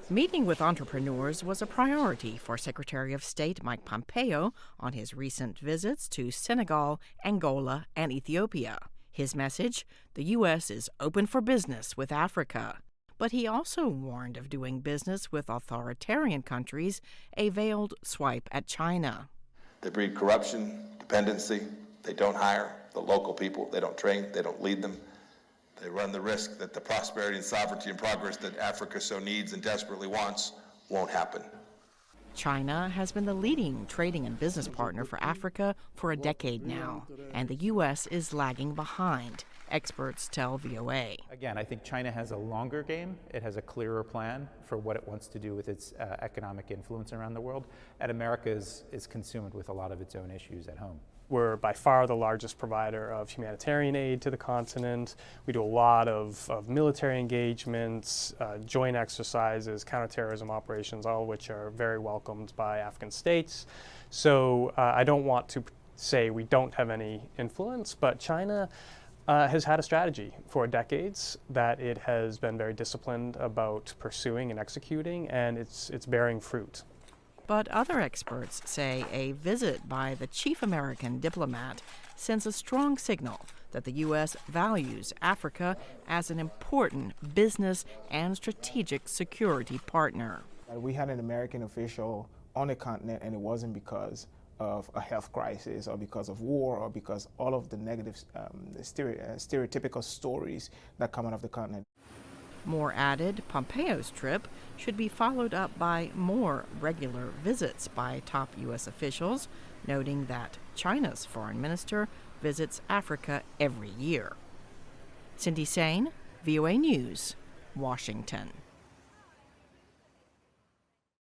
Meeting with entrepreneurs was a priority for Secretary of State Mike Pompeo on his recent visits to Senegal, Angola, and Ethiopia. His message: the U.S. is open for business with Africa. But he also warned of doing business with authoritarian countries, a veiled swipe at China. They breed corruption, dependency. They don't hire the local people. They don't train. They don't lead them. They run the risk that the prosperity and sovereignty and progress that Africa so needs and desperately wants won't happen. China has been the leading trading and business partner for Africa for a decade now, and the U.S. is lagging behind, experts tell VOA. Again, I think China has a longer game. It has a clearer plan for what it wants to do with its economic influence around the world, and America is consumed with a lot of its own issues at home. We're by far the largest provider of humanitarian aid to the continent. We do a lot of military engagements, joint exercises, counterterrorism operations, all of which are very welcomed by African states. So I don't want to say we don't have any influence, but China has had a strategy for decades that it has been very disciplined about pursuing and executing, and it's bearing fruit. But other experts say a visit by the chief American diplomat sends a strong signal that the U.S. values Africa as an important business and strategic security partner. We had an American official on the continent, and it wasn't because of a health crisis or because of war or because all of the negative stereotypical stories that come out of the continent. More added, Pompeo's trip should be followed up by more regular visits by top U.S. officials, noting that China's foreign minister visits Africa every year. Cindy Saine, VOA News, Washington.